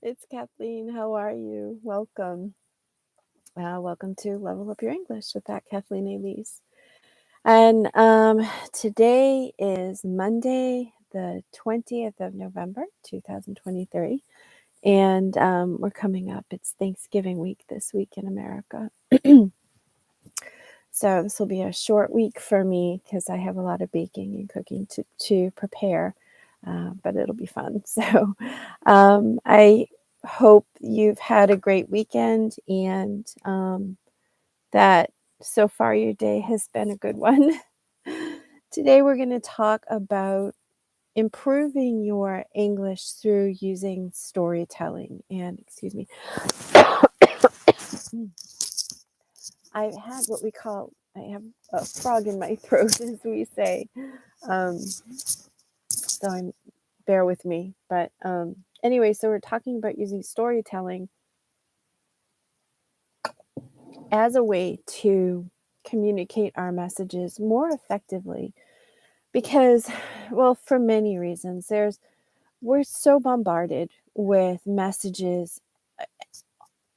It's Kathleen. How are you? Welcome. Welcome to Level Up Your English with that Kathleen Elise. And today is Monday, the 20th of November, 2023. And we're coming up. It's Thanksgiving week this week in America. So this will be a short week for me because I have a lot of baking and cooking to prepare, but it'll be fun. So I hope you've had a great weekend and that so far your day has been a good one. Today we're going to talk about improving your English through using storytelling. And excuse me, I had what we call, I have a frog in my throat, as we say. So bear with me. But anyway, so we're talking about using storytelling as a way to communicate our messages more effectively. Because, well, for many reasons, we're so bombarded with messages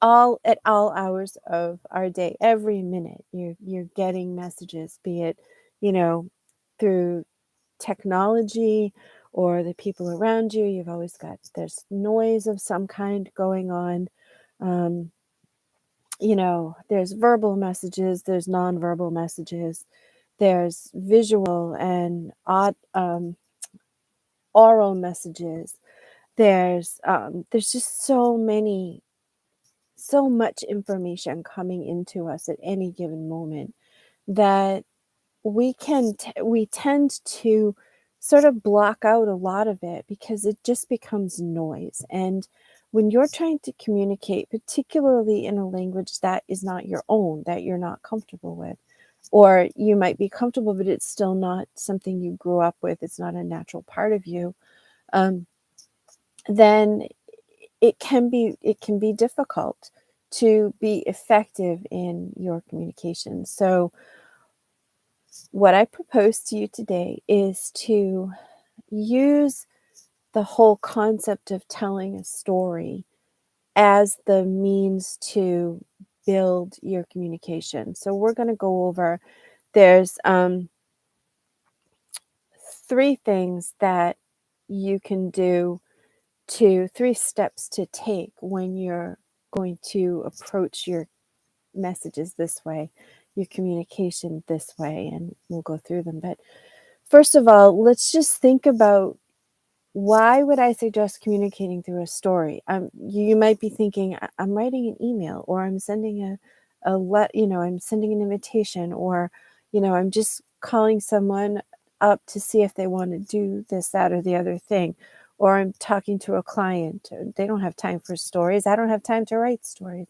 at all hours of our day. Every minute you're getting messages, be it, through technology or the people around you. You've always got, there's noise of some kind going on. There's verbal messages, there's nonverbal messages, there's visual and oral messages. There's just so much information coming into us at any given moment that we tend to sort of block out a lot of it because it just becomes noise. And when you're trying to communicate, particularly in a language that is not your own, that you're not comfortable with, or you might be comfortable, but it's still not something you grew up with, it's not a natural part of you, then it can be difficult to be effective in your communication. So what I propose to you today is to use the whole concept of telling a story as the means to build your communication. So we're going to go over, there's three things that you can do, three steps to take when you're going to approach your messages this way, your communication this way, and we'll go through them. But first of all, let's just think about, why would I suggest communicating through a story? You might be thinking, I'm writing an email, or I'm sending I'm sending an invitation, or I'm just calling someone up to see if they want to do this, that, or the other thing, or I'm talking to a client. They don't have time for stories. I don't have time to write stories.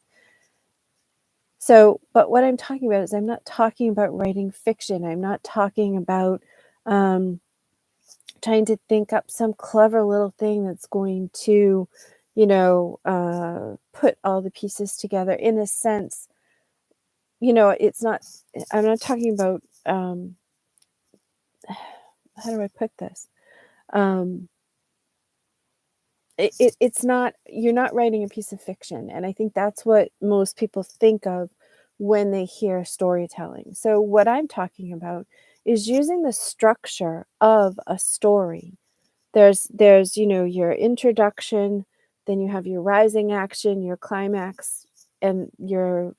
So, but what I'm talking about is, I'm not talking about writing fiction. I'm not talking about trying to think up some clever little thing that's going to, put all the pieces together in a sense. It's not, I'm not talking about, how do I put this? It's not, you're not writing a piece of fiction. And I think that's what most people think of when they hear storytelling. So what I'm talking about is using the structure of a story. There's your introduction, then you have your rising action, your climax, and your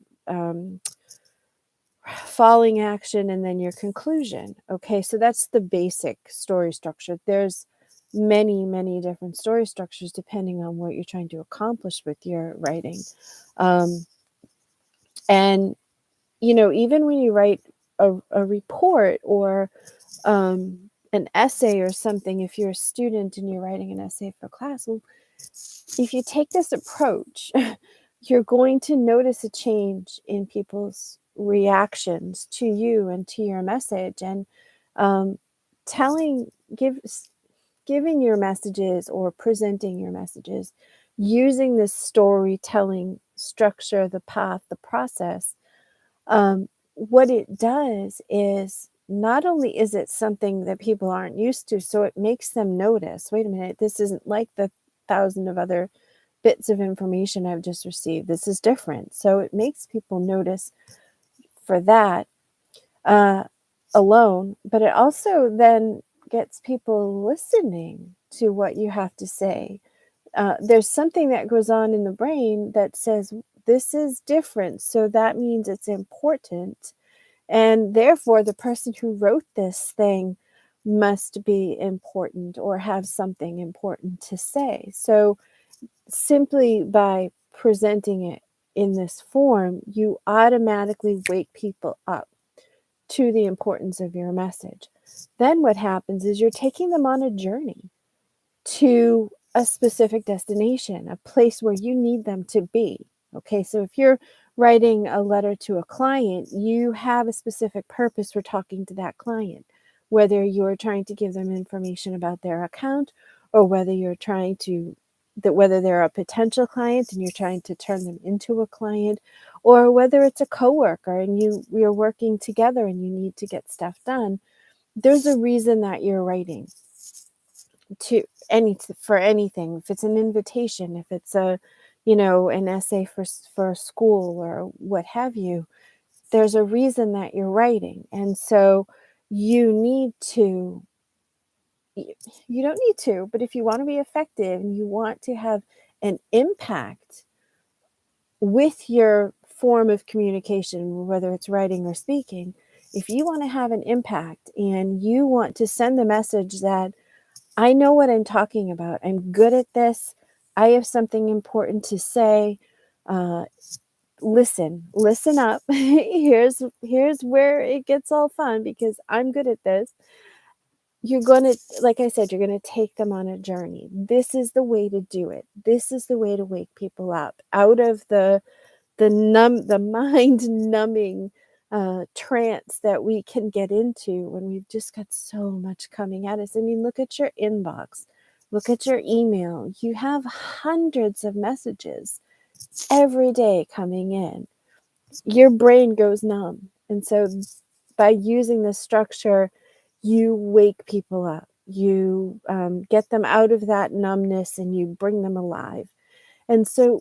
falling action, and then your conclusion. Okay, so that's the basic story structure. There's many different story structures depending on what you're trying to accomplish with your writing. And even when you write a report, or an essay or something, if you're a student and you're writing an essay for class, well, if you take this approach, you're going to notice a change in people's reactions to you and to your message. And telling, giving your messages or presenting your messages using this storytelling structure, the path, the process, what it does is, not only is it something that people aren't used to, so it makes them notice, wait a minute, this isn't like the 100,000 of other bits of information I've just received. This is different. So it makes people notice for that uh, alone, but it also then gets people listening to what you have to say. There's something that goes on in the brain that says, this is different. So that means it's important. And therefore, the person who wrote this thing must be important or have something important to say. So simply by presenting it in this form, you automatically wake people up to the importance of your message. Then what happens is you're taking them on a journey to a specific destination, a place where you need them to be. Okay, so if you're writing a letter to a client, you have a specific purpose for talking to that client, whether you're trying to give them information about their account or whether you're trying to whether they're a potential client and you're trying to turn them into a client, or whether it's a coworker and you're working together and you need to get stuff done. There's a reason that you're writing to for anything. If it's an invitation, if it's an essay for a school or what have you, there's a reason that you're writing. And so you need to you don't need to, but if you want to be effective and you want to have an impact with your form of communication, whether it's writing or speaking, if you want to have an impact and you want to send the message that I know what I'm talking about, I'm good at this, I have something important to say, uh, listen up. Here's where it gets all fun because I'm good at this. You're going to, like I said, you're going to take them on a journey. This is the way to do it. This is the way to wake people up out of the mind numbing trance that we can get into when we've just got so much coming at us. I mean, look at your inbox, look at your email. You have hundreds of messages every day coming in. Your brain goes numb. And so by using this structure, you wake people up. You get them out of that numbness and you bring them alive. And so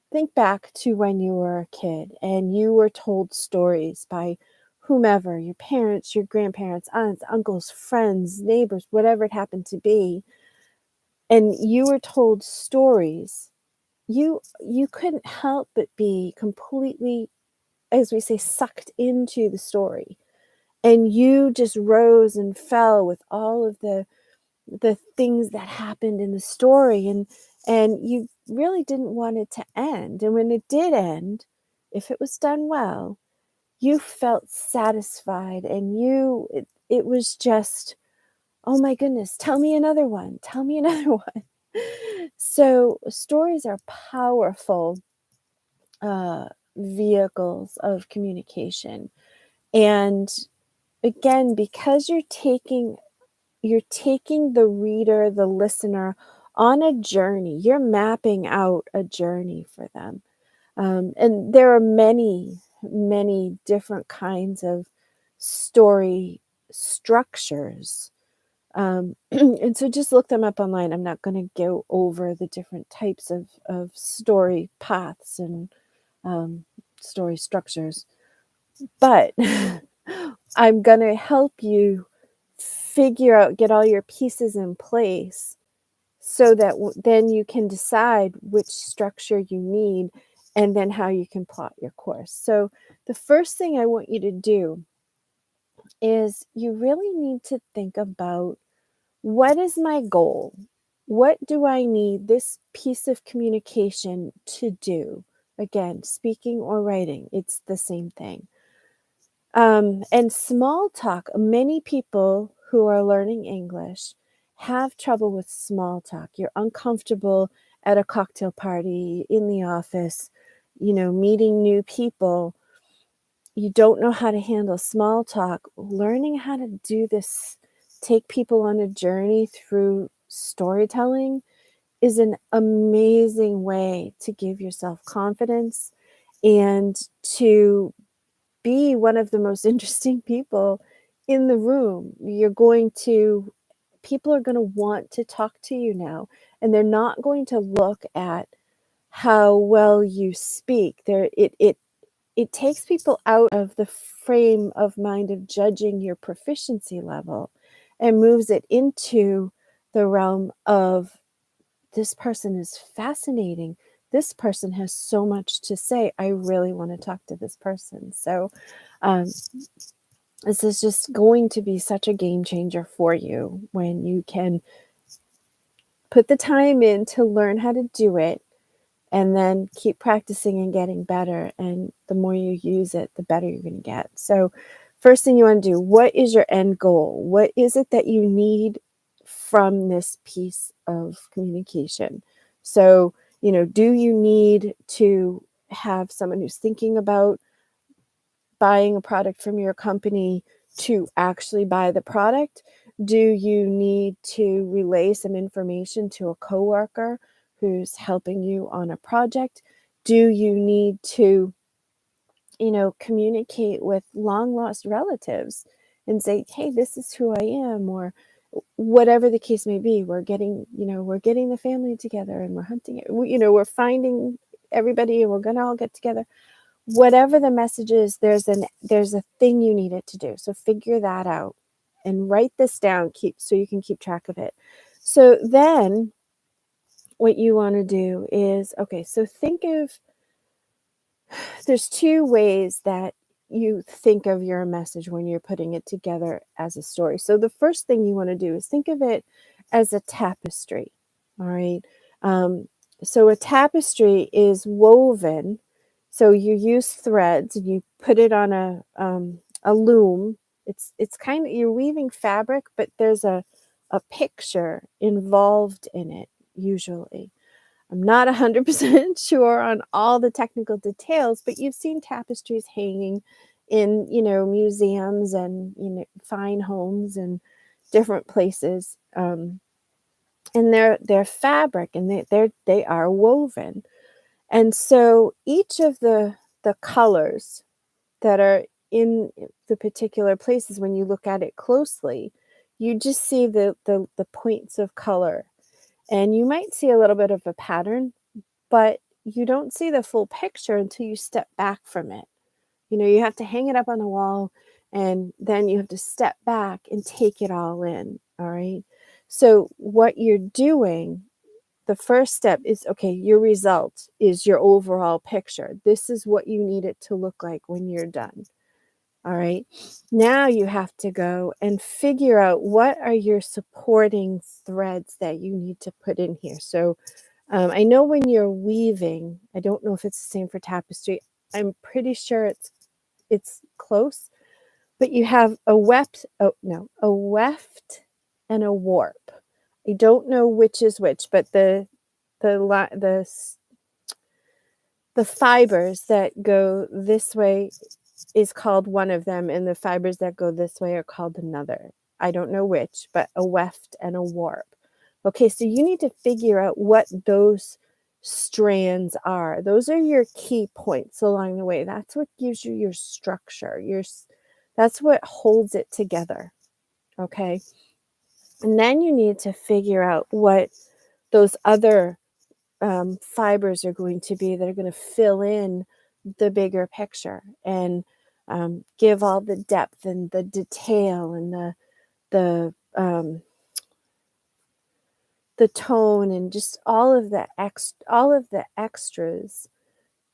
think back to when you were a kid and you were told stories by whomever, your parents, your grandparents, aunts, uncles, friends, neighbors, whatever it happened to be, and you were told stories. You couldn't help but be completely, as we say, sucked into the story. And you just rose and fell with all of the things that happened in the story, and you really didn't want it to end. And when it did end, if it was done well, you felt satisfied, and it was just, oh my goodness, tell me another one, tell me another one. So stories are powerful uh, vehicles of communication. And again, because you're taking the reader, the listener, on a journey. You're mapping out a journey for them. And there are many, many different kinds of story structures. And so just look them up online. I'm not going to go over the different types of story paths and story structures, but I'm going to help you get all your pieces in place so that then you can decide which structure you need and then how you can plot your course. So the first thing I want you to do is you really need to think about, what is my goal? What do I need this piece of communication to do? Again, speaking or writing, it's the same thing. And small talk, many people who are learning English have trouble with small talk. You're uncomfortable at a cocktail party, in the office, meeting new people. You don't know how to handle small talk. Learning how to do this, take people on a journey through storytelling, is an amazing way to give yourself confidence and to be one of the most interesting people in the room. people are going to want to talk to you now, and they're not going to look at how well you speak. It takes people out of the frame of mind of judging your proficiency level and moves it into the realm of, this person is fascinating. This person has so much to say. I really want to talk to this person. So this is just going to be such a game changer for you when you can put the time in to learn how to do it, and then keep practicing and getting better. And the more you use it, the better you're going to get. So first thing you want to do, what is your end goal? What is it that you need from this piece of communication? So, do you need to have someone who's thinking about buying a product from your company to actually buy the product? Do you need to relay some information to a coworker who's helping you on a project? Do you need to, communicate with long lost relatives and say, hey, this is who I am, or whatever the case may be? We're getting the family together and we're hunting it. We're finding everybody and we're going to all get together. Whatever the message is, there's a thing you need it to do. So figure that out and write this down, so you can keep track of it. So then what you want to do is, okay, so think of, there's two ways that you think of your message when you're putting it together as a story. So the first thing you want to do is think of it as a tapestry. All right. So a tapestry is woven. So you use threads and you put it on a loom. It's kind of, you're weaving fabric, but there's a picture involved in it usually. I'm not 100% sure on all the technical details, but you've seen tapestries hanging in, museums and, fine homes and different places. And they're fabric, and they are woven. And so each of the colors that are in the particular places, when you look at it closely, you just see the points of color. And you might see a little bit of a pattern, but you don't see the full picture until you step back from it. You have to hang it up on the wall, and then you have to step back and take it all in. All right. So what you're doing, the first step is, okay, your result is your overall picture. This is what you need it to look like when you're done. All right. Now you have to go and figure out, what are your supporting threads that you need to put in here. So I know when you're weaving, I don't know if it's the same for tapestry. I'm pretty sure it's close, but you have a weft and a warp. I don't know which is which, but the fibers that go this way is called one of them, and the fibers that go this way are called another. I don't know which, but a weft and a warp. Okay, so you need to figure out what those strands are. Those are your key points along the way. That's what gives you your structure. That's what holds it together. Okay, and then you need to figure out what those other fibers are going to be that are going to fill in the bigger picture and give all the depth and the detail and the tone and just all of the extras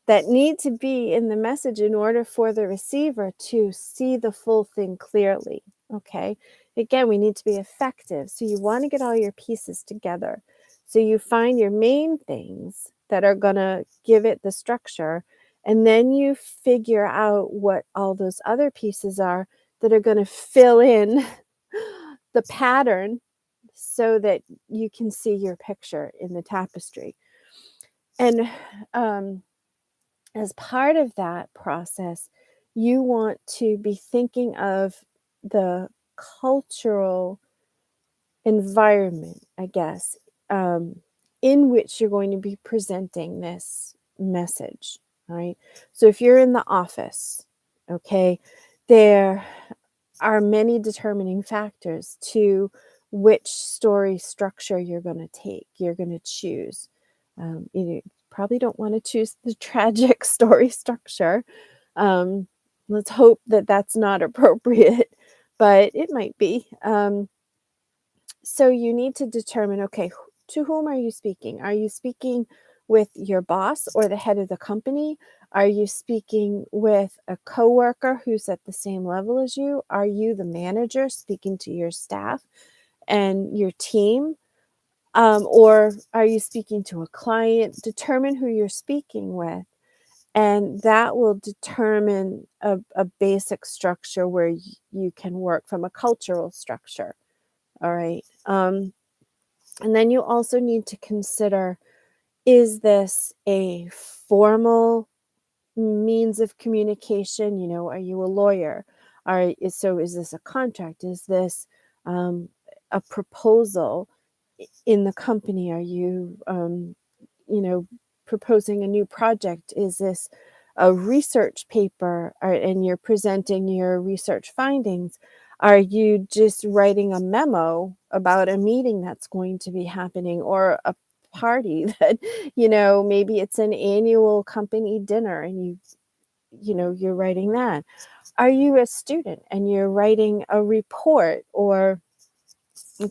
that need to be in the message in order for the receiver to see the full thing clearly. Okay. Again, we need to be effective. So you want to get all your pieces together. So you find your main things that are going to give it the structure, and then you figure out what all those other pieces are that are going to fill in the pattern so that you can see your picture in the tapestry. And as part of that process, you want to be thinking of the cultural environment, I guess, in which you're going to be presenting this message. Right. So if you're in the office, okay, there are many determining factors to which story structure you're going to take, you're going to choose. You probably don't want to choose the tragic story structure. Let's hope that that's not appropriate, but it might be. So you need to determine, okay, to whom are you speaking? Are you speaking with your boss or the head of the company? Are you speaking with a coworker who's at the same level as you? Are you the manager speaking to your staff and your team? Or are you speaking to a client? Determine who you're speaking with, and that will determine a basic structure where you can work from a cultural structure. All right. And then you also need to consider, is this a formal means of communication? You know, are you a lawyer? So is this a contract? Is this a proposal in the company? Are you, proposing a new project? Is this a research paper, and you're presenting your research findings? Are you just writing a memo about a meeting that's going to be happening, or a party that, maybe it's an annual company dinner and you're writing that? Are you a student and you're writing a report or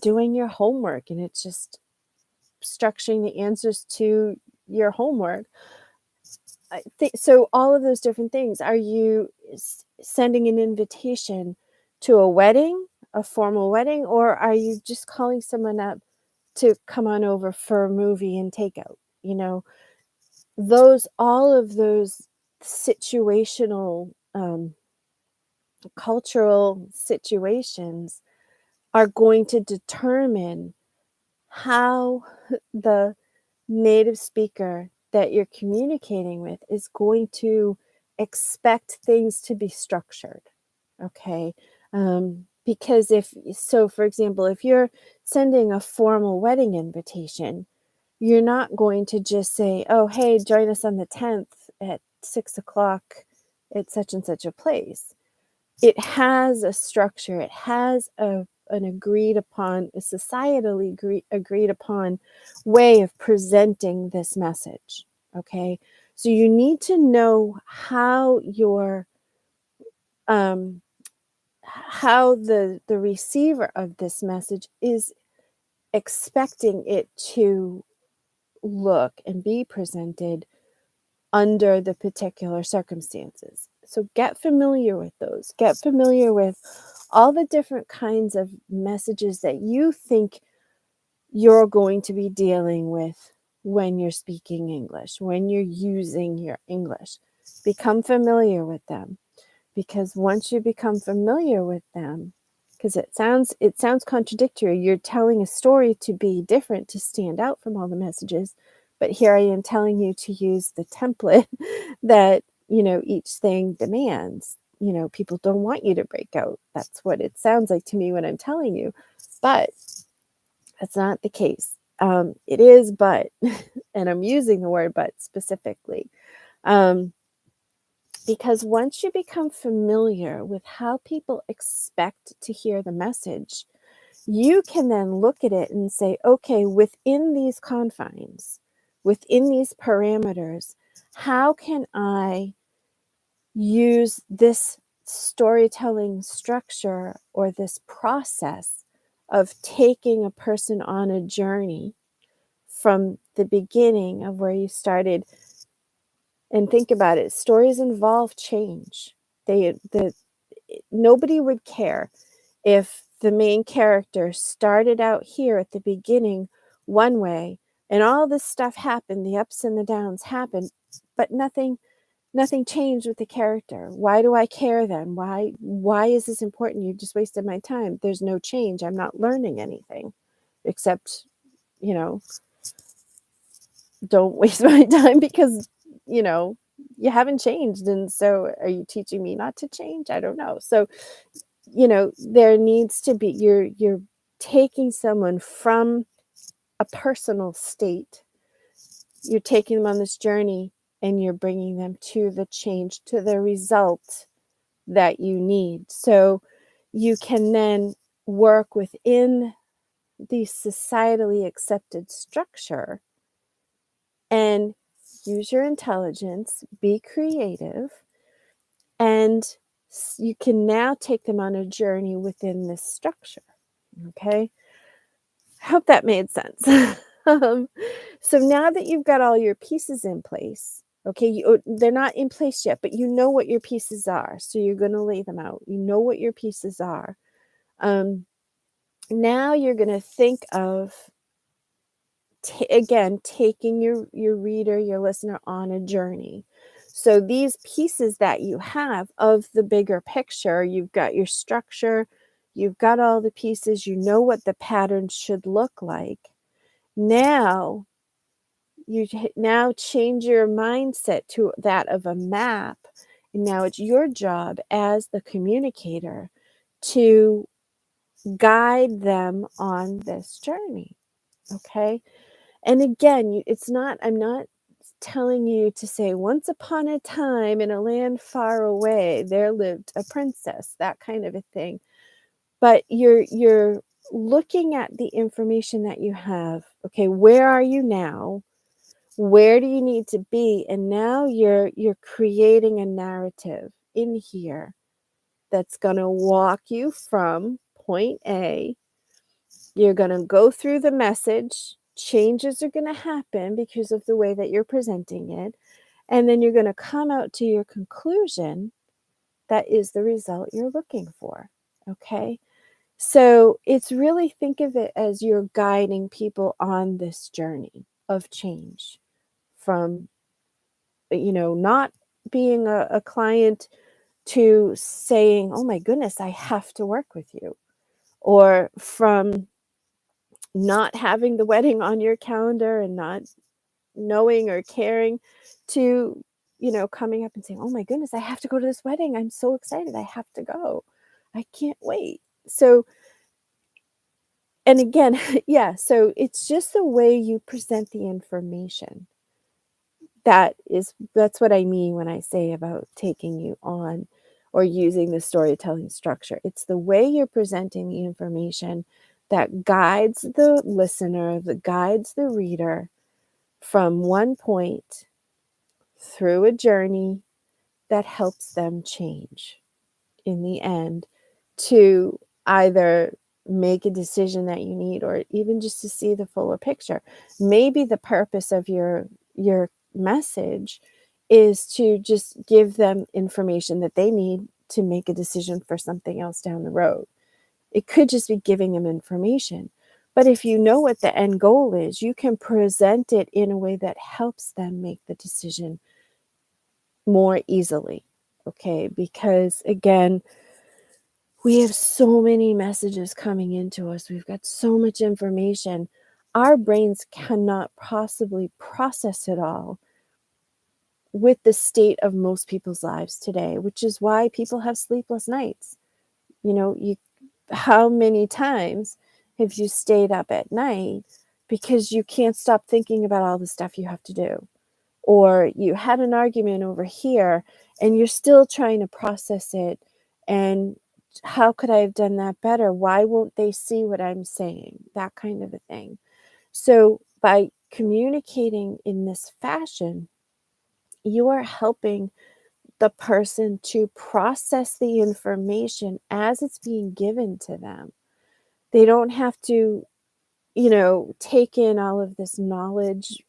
doing your homework and it's just structuring the answers to your homework? So all of those different things. Are you sending an invitation to a wedding, a formal wedding, or are you just calling someone up to come on over for a movie and takeout? All of those situational, cultural situations are going to determine how the native speaker that you're communicating with is going to expect things to be structured. Okay. Because for example, if you're sending a formal wedding invitation, you're not going to just say, oh, hey, join us on the 10th at 6:00 at such and such a place. It has a structure. It has an agreed upon, a societally agreed upon way of presenting this message. Okay. So you need to know how how the receiver of this message is expecting it to look and be presented under the particular circumstances. So get familiar with those. Get familiar with all the different kinds of messages that you think you're going to be dealing with when you're speaking English, when you're using your English. Become familiar with them, because once you become familiar with them, because it sounds contradictory. You're telling a story to be different, to stand out from all the messages, but here I am telling you to use the template that each thing demands. People don't want you to break out. That's what it sounds like to me when I'm telling you, but that's not the case. It is, but, and I'm using the word but specifically. Because once you become familiar with how people expect to hear the message, you can then look at it and say, okay, within these confines, within these parameters, how can I use this storytelling structure or this process of taking a person on a journey from the beginning of where you started? And think about it, stories involve change. Nobody would care if the main character started out here at the beginning one way and all this stuff happened, the ups and the downs happened, but nothing changed with the character. Why do I care then? Why is this important? You just wasted my time. There's no change. I'm not learning anything except, don't waste my time because, you haven't changed. And so are you teaching me not to change? I don't know. So, there needs to be, you're taking someone from a personal state, you're taking them on this journey, and you're bringing them to the change, to the result that you need. So you can then work within the societally accepted structure and use your intelligence, be creative, and you can now take them on a journey within this structure. Okay. I hope that made sense. um, so now that you've got all your pieces in place, okay, they're not in place yet, but you know what your pieces are. So you're going to lay them out. You know what your pieces are. Now you're going to think of, again, taking your reader, your listener on a journey. So these pieces that you have of the bigger picture, you've got your structure, you've got all the pieces, you know what the pattern should look like. Now you now change your mindset to that of a map. And now it's your job as the communicator to guide them on this journey. Okay. And again, I'm not telling you to say, once upon a time in a land far away, there lived a princess, that kind of a thing. But you're looking at the information that you have. Okay, where are you now? Where do you need to be? And now you're creating a narrative in here that's going to walk you from point A. You're going to go through the message. Changes are going to happen because of the way that you're presenting it. And then you're going to come out to your conclusion that is the result you're looking for. Okay. So it's really, think of it as you're guiding people on this journey of change from, not being a client to saying, oh my goodness, I have to work with you, or from not having the wedding on your calendar and not knowing or caring to, coming up and saying, oh my goodness, I have to go to this wedding. I'm so excited. I have to go. I can't wait. So, and again, yeah, so it's just the way you present the information. That's what I mean when I say about taking you on or using the storytelling structure. It's the way you're presenting the information that guides the listener, that guides the reader from one point through a journey that helps them change in the end to either make a decision that you need or even just to see the fuller picture. Maybe the purpose of your message is to just give them information that they need to make a decision for something else down the road. It could just be giving them information. But if you know what the end goal is, you can present it in a way that helps them make the decision more easily. Okay, because again, we have so many messages coming into us. We've got so much information. Our brains cannot possibly process it all with the state of most people's lives today, which is why people have sleepless nights. How many times have you stayed up at night because you can't stop thinking about all the stuff you have to do? Or you had an argument over here and you're still trying to process it. And how could I have done that better? Why won't they see what I'm saying? That kind of a thing. So by communicating in this fashion, you are helping the person to process the information as it's being given to them. They don't have to, take in all of this knowledge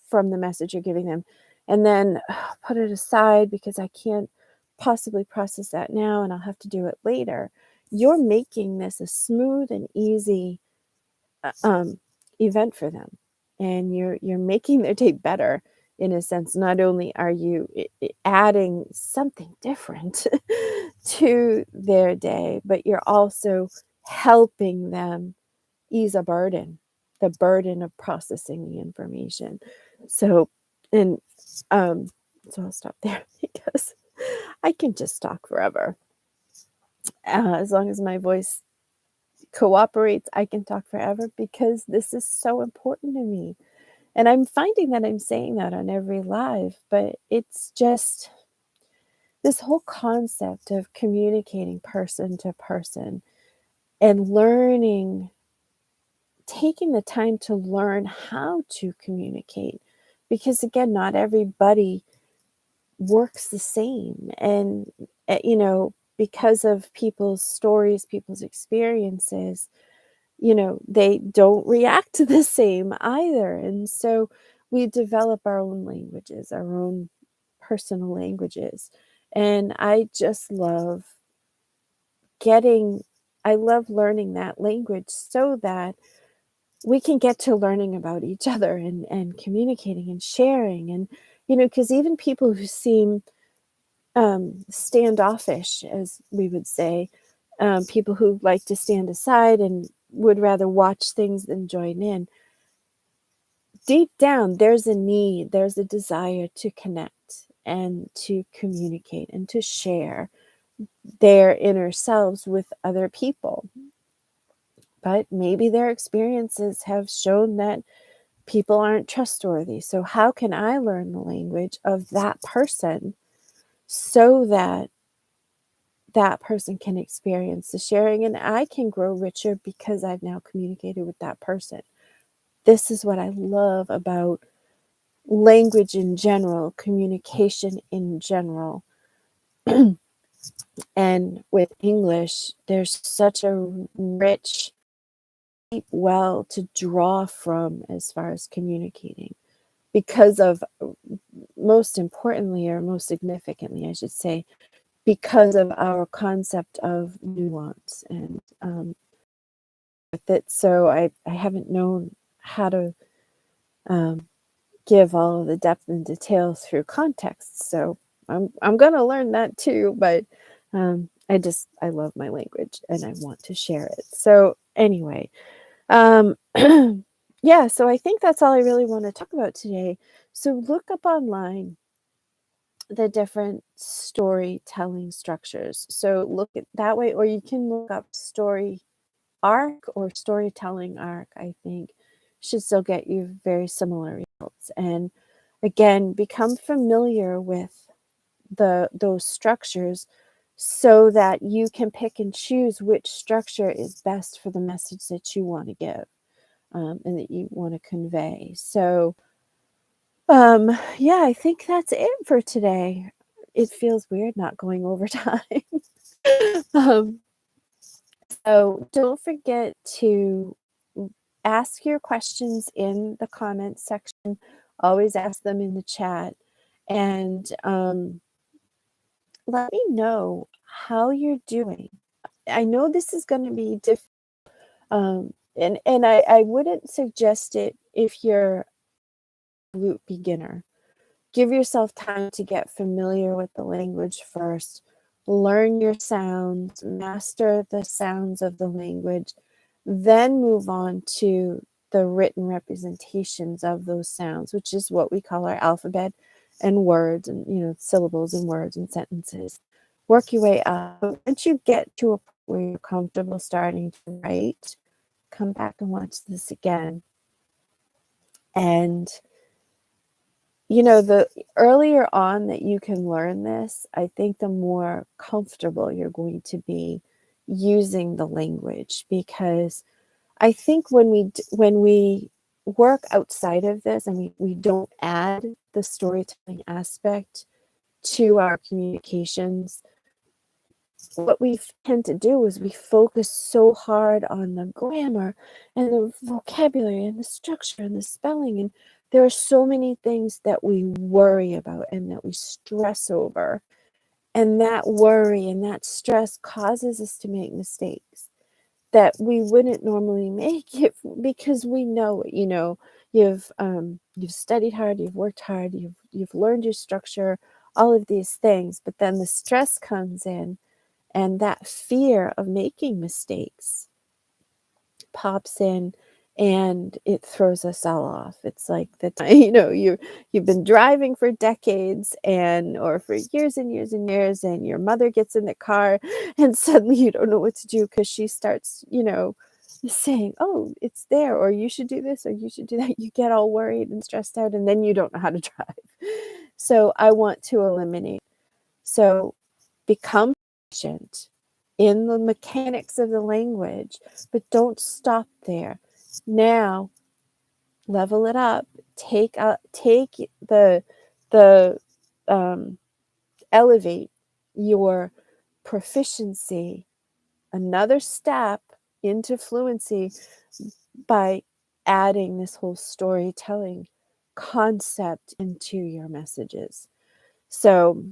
from the message you're giving them and then put it aside because I can't possibly process that now and I'll have to do it later. You're making this a smooth and easy event for them, and you're making their day better in a sense. Not only are you adding something different to their day, but you're also helping them ease a burden, the burden of processing the information. So, and so I'll stop there because I can just talk forever. As long as my voice cooperates, I can talk forever because this is so important to me. And I'm finding that I'm saying that on every live, but it's just this whole concept of communicating person to person and learning taking the time to learn how to communicate, because again, not everybody works the same. And, because of people's stories, people's experiences, they don't react to the same either. And so we develop our own languages, our own personal languages. And getting, I love learning that language so that we can get to learning about each other and communicating and sharing. And, because even people who seem standoffish, as we would say, people who like to stand aside and would rather watch things than join in, deep down, there's a need, there's a desire to connect and to communicate and to share their inner selves with other people. But maybe their experiences have shown that people aren't trustworthy. So, how can I learn the language of that person so that that person can experience the sharing and I can grow richer because I've now communicated with that person? This is what I love about language in general, communication in general. And with English, there's such a rich well to draw from as far as communicating because of, most importantly, or most significantly, I should say, because of our concept of nuance and with it. So I haven't known how to give all of the depth and detail through context. So I'm going to learn that too. But I love my language and I want to share it. So anyway, yeah. So I think that's all I really want to talk about today. So look up online the different storytelling structures. So look at that way, or you can look up story arc or storytelling arc, I think should still get you very similar results. And again, become familiar with those structures so that you can pick and choose which structure is best for the message that you want to give, and that you want to convey. So yeah, I think that's it for today. It feels weird not going over time. um, so don't forget to ask your questions in the comments section. Always ask them in the chat. And let me know how you're doing. I know this is going to be different. And I wouldn't suggest it if you're a root beginner. Give yourself time to get familiar with the language first. Learn your sounds, master the sounds of the language, then move on to the written representations of those sounds, which is what we call our alphabet and words and syllables and words and sentences. Work your way up. But once you get to a point where you're comfortable starting to write, come back and watch this again. And the earlier on that you can learn this, I think the more comfortable you're going to be using the language, because I think when we work outside of this and we don't add the storytelling aspect to our communications, what we tend to do is we focus so hard on the grammar and the vocabulary and the structure and the spelling. And there are so many things that we worry about and that we stress over. And that worry and that stress causes us to make mistakes that we wouldn't normally make because we know it. You've studied hard, you've worked hard, you've learned your structure, all of these things, but then the stress comes in and that fear of making mistakes pops in and it throws us all off. It's like the time, you've been driving for decades or for years and years and years, and your mother gets in the car and suddenly you don't know what to do because she starts, saying, oh, it's there, or you should do this, or you should do that. You get all worried and stressed out, and then you don't know how to drive. So I want to eliminate. So become patient in the mechanics of the language, but don't stop there. Now level it up. Take the elevate your proficiency another step into fluency by adding this whole storytelling concept into your messages. So,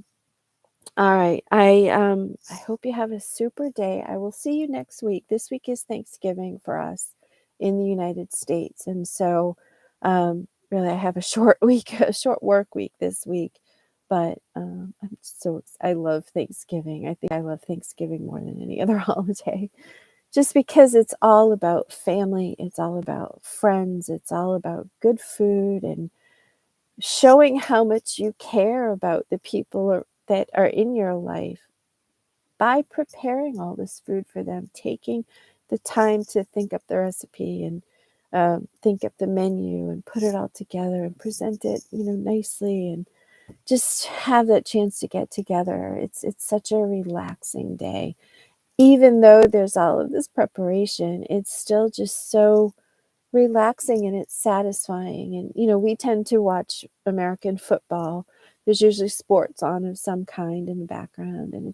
all right, I hope you have a super day. I will see you next week. This week is Thanksgiving for us in the United States, and so really I have a short week, a short work week this week. But I love Thanksgiving. I think I love Thanksgiving more than any other holiday, just because it's all about family, it's all about friends, it's all about good food and showing how much you care about the people that are in your life by preparing all this food for them, taking the time to think up the recipe and think up the menu and put it all together and present it, nicely, and just have that chance to get together. It's such a relaxing day. Even though there's all of this preparation, it's still just so relaxing and it's satisfying. And, we tend to watch American football. There's usually sports on of some kind in the background. And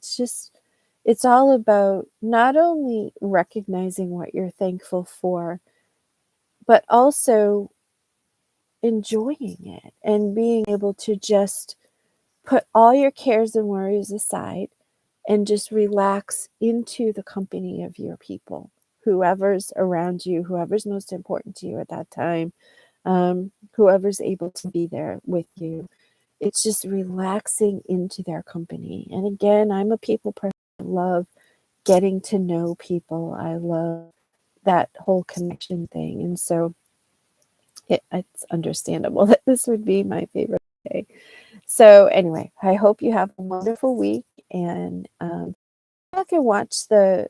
it's all about not only recognizing what you're thankful for, but also enjoying it and being able to just put all your cares and worries aside and just relax into the company of your people, whoever's around you, whoever's most important to you at that time, whoever's able to be there with you. It's just relaxing into their company. And again, I'm a people person. I love getting to know people. I love that whole connection thing. And so it's understandable that this would be my favorite day. So anyway, I hope you have a wonderful week, and I can watch the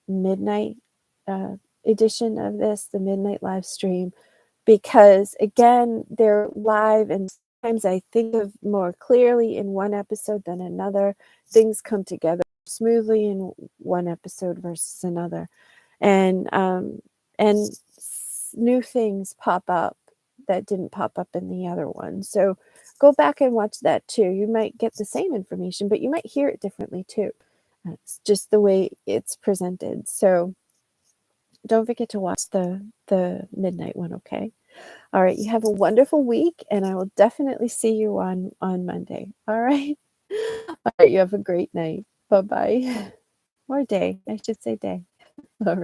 midnight edition of this, the midnight live stream, because again, they're live, and sometimes I think of more clearly in one episode than another. Things come together smoothly in one episode versus another, and new things pop up that didn't pop up in the other one. So go back and watch that too. You might get the same information, but you might hear it differently too. It's just the way it's presented. So don't forget to watch the midnight one, okay? All right, you have a wonderful week, and I will definitely see you on Monday. All right? All right, you have a great night. Bye-bye. Or day. I should say day. All right.